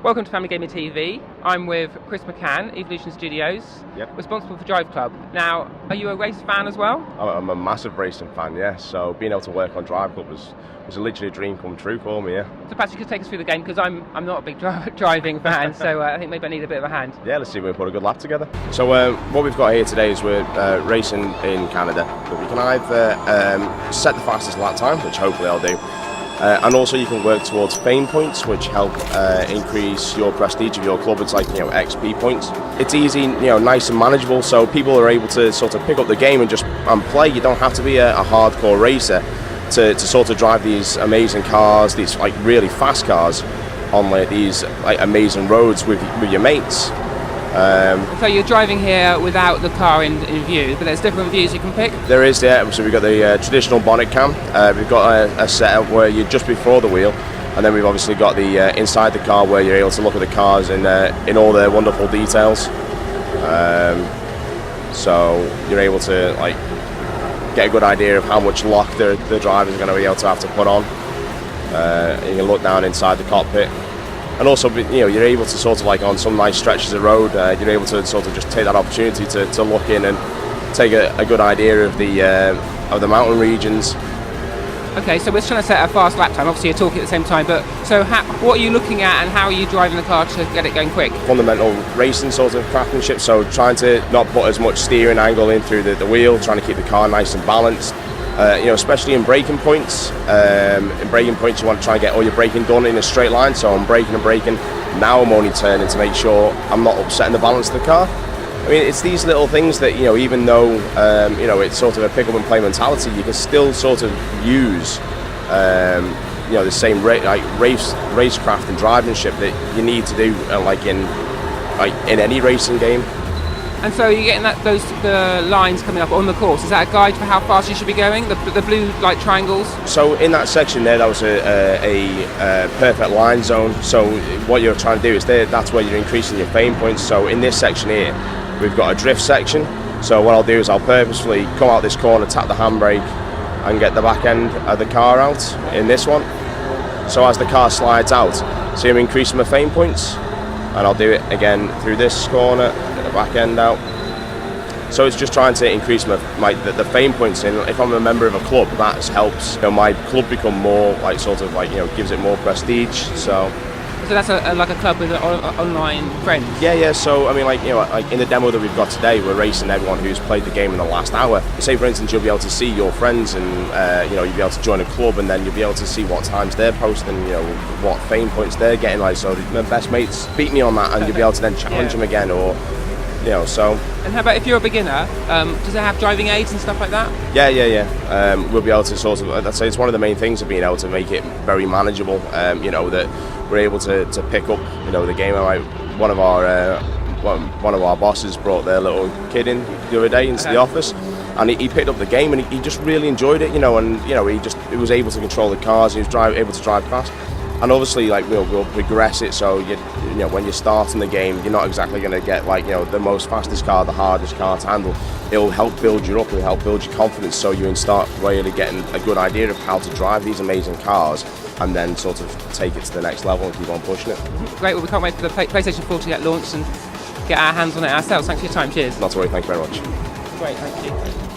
Welcome to Family Gaming TV. I'm with Chris McCann, Evolution Studios, responsible for Driveclub. Now, are you a race fan as well? I'm a massive racing fan, yeah. So being able to work on Driveclub was literally a dream come true for me, yeah. So perhaps you could take us through the game, because I'm not a big driving fan, so I think maybe I need a bit of a hand. Yeah, let's see if we can put a good lap together. So what we've got here today is we're racing in Canada. But we can either set the fastest lap time, which hopefully I'll do, and also you can work towards fame points, which help increase your prestige of your club. It's like, XP points. It's easy, nice and manageable, so people are able to sort of pick up the game and just play. You don't have to be a hardcore racer to sort of drive these amazing cars, these like really fast cars on these amazing roads with your mates. So you're driving here without the car in view, but there's different views you can pick? There is, yeah. So we've got the traditional bonnet cam. We've got a setup where you're just before the wheel, and then we've obviously got the inside the car where you're able to look at the cars in all their wonderful details. So you're able to get a good idea of how much lock the driver's going to be able to have to put on. You can look down inside the cockpit. And also, you're able to sort of on some nice stretches of road, you're able to sort of just take that opportunity to look in and take a good idea of the mountain regions. Okay, so we're trying to set a fast lap time. Obviously, you're talking at the same time, but so what are you looking at, and how are you driving the car to get it going quick? Fundamental racing sort of craftsmanship. So trying to not put as much steering angle in through the wheel, trying to keep the car nice and balanced. Especially in braking points. In braking points, you want to try and get all your braking done in a straight line. So I'm braking and braking. Now I'm only turning to make sure I'm not upsetting the balance of the car. I mean, it's these little things that even though it's sort of a pick up and play mentality, you can still sort of use the same racecraft and drivemanship that you need to do in any racing game. And so you're getting the lines coming up on the course. Is that a guide for how fast you should be going? The blue triangles? So in that section there, that was a perfect line zone. So what you're trying to do is that's where you're increasing your fame points. So in this section here, we've got a drift section. So what I'll do is I'll purposefully come out this corner, tap the handbrake, and get the back end of the car out in this one. So as the car slides out, see I'm increasing my fame points, and I'll do it again through this corner, get the back end out. So it's just trying to increase the fame points. And if I'm a member of a club, that helps my club become more gives it more prestige. So that's like a club with online friends? Yeah. So I mean, in the demo that we've got today, we're racing everyone who's played the game in the last hour. Say for instance, you'll be able to see your friends, and you'll be able to join a club, and then you'll be able to see what times they're posting, what fame points they're getting. So my best mates beat me on that, and you'll be able to then challenge them again, or so. And how about if you're a beginner? Does it have driving aids and stuff like that? Yeah. We'll be able to sort of, I'd say it's one of the main things of being able to make it very manageable. That we're able to pick up, the game. One of our bosses brought their little kid in the other day into the office, and he picked up the game, and he just really enjoyed it, and he was able to control the cars. He was able to drive fast. And obviously, we'll progress it. So when you're starting the game, you're not exactly going to get the most fastest car, the hardest car to handle. It'll help build you up. It'll help build your confidence, so you can start really getting a good idea of how to drive these amazing cars, and then sort of take it to the next level and keep on pushing it. Great. Well, we can't wait for the PlayStation 4 to get launched and get our hands on it ourselves. Thanks for your time. Cheers. Not to worry. Thank you very much. Great. Thank you.